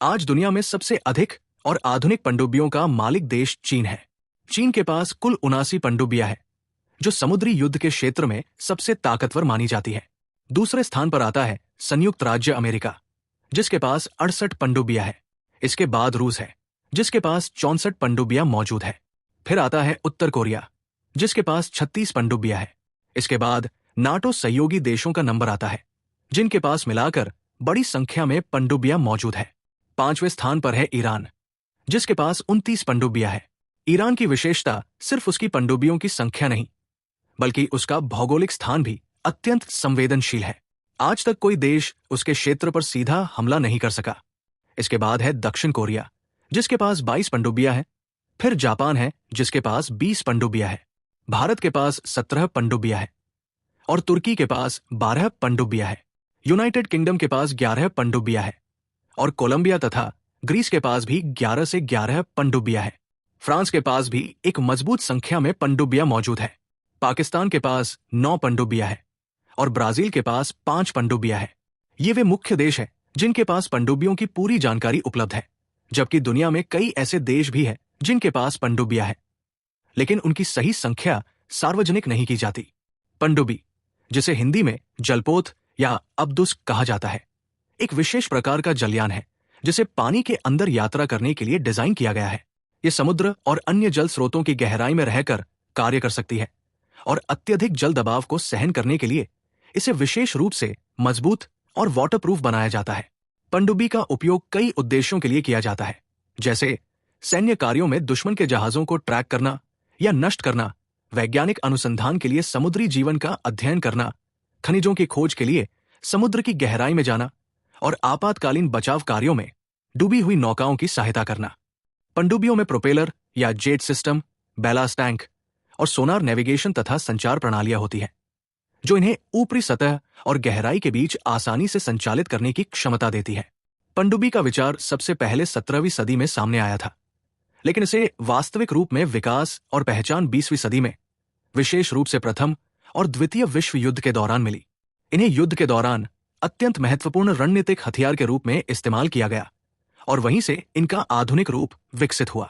आज दुनिया में सबसे अधिक और आधुनिक पनडुब्बियों का मालिक देश चीन है। चीन के पास कुल 79 पनडुब्बियां हैं, जो समुद्री युद्ध के क्षेत्र में सबसे ताकतवर मानी जाती है। दूसरे स्थान पर आता है संयुक्त राज्य अमेरिका, जिसके पास 68 पनडुब्बियां हैं। इसके बाद रूस है, जिसके पास 64 पनडुब्बियां मौजूद है। फिर आता है उत्तर कोरिया, जिसके पास 36 पनडुब्बियां हैं। इसके बाद नाटो सहयोगी देशों का नंबर आता है, जिनके पास मिलाकर बड़ी संख्या में पनडुब्बियां मौजूद है। 5वें स्थान पर है ईरान, जिसके पास 29 पनडुब्बियां हैं। ईरान की विशेषता सिर्फ उसकी पनडुब्बियों की संख्या नहीं, बल्कि उसका भौगोलिक स्थान भी अत्यंत संवेदनशील है। आज तक कोई देश उसके क्षेत्र पर सीधा हमला नहीं कर सका। इसके बाद है दक्षिण कोरिया, जिसके पास 22 पनडुब्बियां हैं। फिर जापान है, जिसके पास 20 पनडुब्बियां हैं। भारत के पास 17 पनडुब्बियां हैं और तुर्की के पास 12 पनडुब्बियां हैं। यूनाइटेड किंगडम के पास 11 पनडुब्बियां हैं और कोलंबिया तथा ग्रीस के पास भी 11 से 11 पनडुब्बियां हैं। फ्रांस के पास भी एक मजबूत संख्या में पनडुब्बियां मौजूद है। पाकिस्तान के पास 9 पनडुब्बियां हैं और ब्राजील के पास 5 पनडुब्बियां हैं। ये वे मुख्य देश हैं जिनके पास पनडुब्बियों की पूरी जानकारी उपलब्ध है, जबकि दुनिया में कई ऐसे देश भी हैं जिनके पास पनडुब्बियां हैं, लेकिन उनकी सही संख्या सार्वजनिक नहीं की जाती। पनडुब्बी, जिसे हिंदी में जलपोत या अबदुस कहा जाता है, एक विशेष प्रकार का जलयान है जिसे पानी के अंदर यात्रा करने के लिए डिजाइन किया गया है। ये समुद्र और अन्य जल स्रोतों की गहराई में रहकर कार्य कर सकती है और अत्यधिक जल दबाव को सहन करने के लिए इसे विशेष रूप से मजबूत और वाटरप्रूफ बनाया जाता है। पनडुब्बी का उपयोग कई उद्देश्यों के लिए किया जाता है, जैसे सैन्य कार्यों में दुश्मन के जहाजों को ट्रैक करना या नष्ट करना, वैज्ञानिक अनुसंधान के लिए समुद्री जीवन का अध्ययन करना, खनिजों की खोज के लिए समुद्र की गहराई में जाना और आपातकालीन बचाव कार्यों में डूबी हुई नौकाओं की सहायता करना। पनडुब्बियों में प्रोपेलर या जेट सिस्टम, बैलास्ट टैंक और सोनार नेविगेशन तथा संचार प्रणालियां होती हैं, जो इन्हें ऊपरी सतह और गहराई के बीच आसानी से संचालित करने की क्षमता देती है। पनडुब्बी का विचार सबसे पहले 17वीं सदी में सामने आया था, लेकिन इसे वास्तविक रूप में विकास और पहचान 20वीं सदी में, विशेष रूप से प्रथम और द्वितीय विश्व युद्ध के दौरान मिली। इन्हें युद्ध के दौरान अत्यंत महत्वपूर्ण रणनीतिक हथियार के रूप में इस्तेमाल किया गया और वहीं से इनका आधुनिक रूप विकसित हुआ।